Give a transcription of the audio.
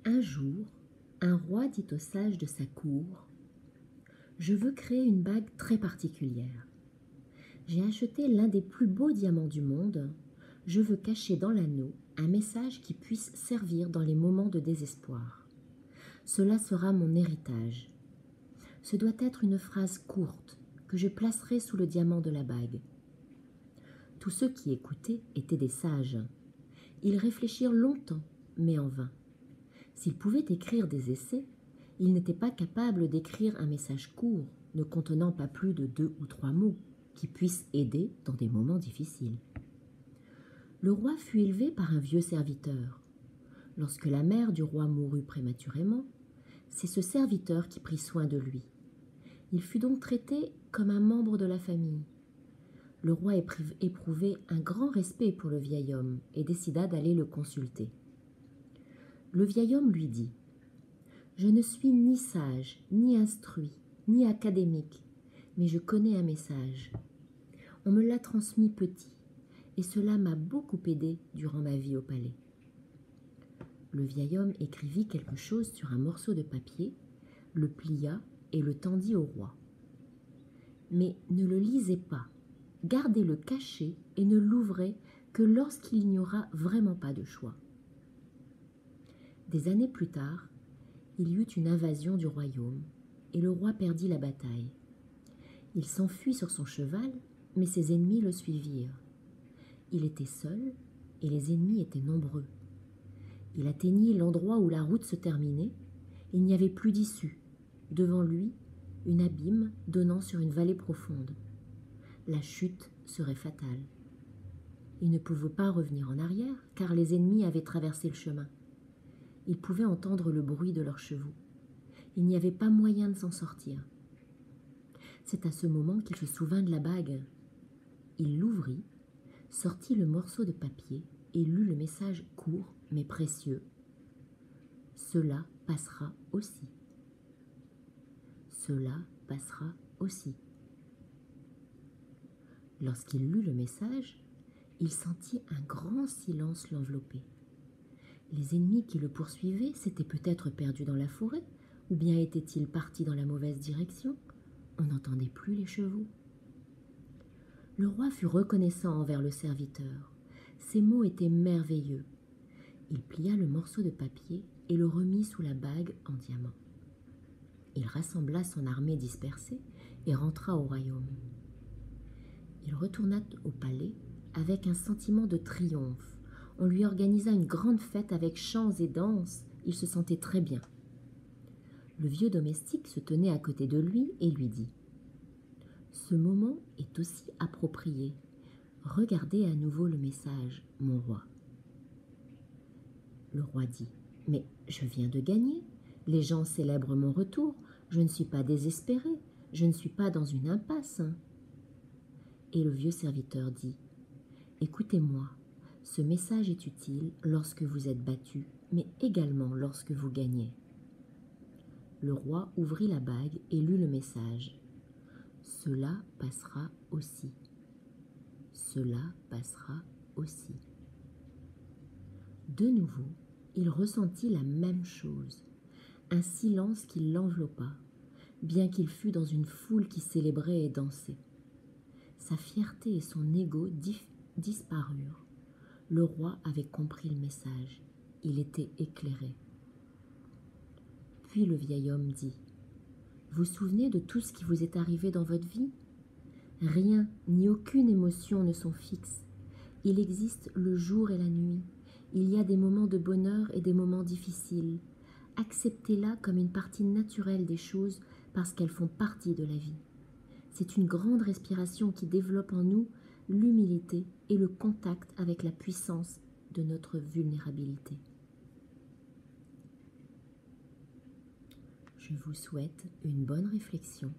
Un jour, un roi dit aux sages de sa cour: « Je veux créer une bague très particulière. J'ai acheté l'un des plus beaux diamants du monde. Je veux cacher dans l'anneau un message qui puisse servir dans les moments de désespoir. Cela sera mon héritage. Ce doit être une phrase courte que je placerai sous le diamant de la bague. » Tous ceux qui écoutaient étaient des sages. Ils réfléchirent longtemps, mais en vain. S'ils pouvaient écrire des essais, ils n'étaient pas capables d'écrire un message court, ne contenant pas plus de 2 ou 3 mots, qui puissent aider dans des moments difficiles. Le roi fut élevé par un vieux serviteur. Lorsque la mère du roi mourut prématurément, c'est ce serviteur qui prit soin de lui. Il fut donc traité comme un membre de la famille. Le roi éprouvait un grand respect pour le vieil homme et décida d'aller le consulter. Le vieil homme lui dit: « Je ne suis ni sage, ni instruit, ni académique, mais je connais un message. On me l'a transmis petit, et cela m'a beaucoup aidé durant ma vie au palais. » Le vieil homme écrivit quelque chose sur un morceau de papier, le plia et le tendit au roi. « Mais ne le lisez pas, gardez-le caché et ne l'ouvrez que lorsqu'il n'y aura vraiment pas de choix. » Des années plus tard, il y eut une invasion du royaume et le roi perdit la bataille. Il s'enfuit sur son cheval, mais ses ennemis le suivirent. Il était seul et les ennemis étaient nombreux. Il atteignit l'endroit où la route se terminait. Il n'y avait plus d'issue. Devant lui, un abîme donnant sur une vallée profonde. La chute serait fatale. Il ne pouvait pas revenir en arrière car les ennemis avaient traversé le chemin. Il pouvait entendre le bruit de leurs chevaux. Il n'y avait pas moyen de s'en sortir. C'est à ce moment qu'il se souvint de la bague. Il l'ouvrit, sortit le morceau de papier et lut le message court mais précieux. « Cela passera aussi. Cela passera aussi. » Lorsqu'il lut le message, il sentit un grand silence l'envelopper. Les ennemis qui le poursuivaient s'étaient peut-être perdus dans la forêt, ou bien étaient-ils partis dans la mauvaise direction? On n'entendait plus les chevaux. Le roi fut reconnaissant envers le serviteur. Ses mots étaient merveilleux. Il plia le morceau de papier et le remit sous la bague en diamant. Il rassembla son armée dispersée et rentra au royaume. Il retourna au palais avec un sentiment de triomphe. On lui organisa une grande fête avec chants et danses. Il se sentait très bien. Le vieux domestique se tenait à côté de lui et lui dit: « Ce moment est aussi approprié. Regardez à nouveau le message, mon roi. » Le roi dit: « Mais je viens de gagner. Les gens célèbrent mon retour. Je ne suis pas désespéré. Je ne suis pas dans une impasse. » Et le vieux serviteur dit: « Écoutez-moi. Ce message est utile lorsque vous êtes battu, mais également lorsque vous gagnez. » Le roi ouvrit la bague et lut le message. « Cela passera aussi. Cela passera aussi. » De nouveau, il ressentit la même chose, un silence qui l'enveloppa, bien qu'il fût dans une foule qui célébrait et dansait. Sa fierté et son ego disparurent. Le roi avait compris le message. Il était éclairé. Puis le vieil homme dit: « Vous souvenez de tout ce qui vous est arrivé dans votre vie? Rien ni aucune émotion ne sont fixes. Il existe le jour et la nuit. Il y a des moments de bonheur et des moments difficiles. Acceptez-la comme une partie naturelle des choses parce qu'elles font partie de la vie. C'est une grande respiration qui développe en nous l'humilité et le contact avec la puissance de notre vulnérabilité. » Je vous souhaite une bonne réflexion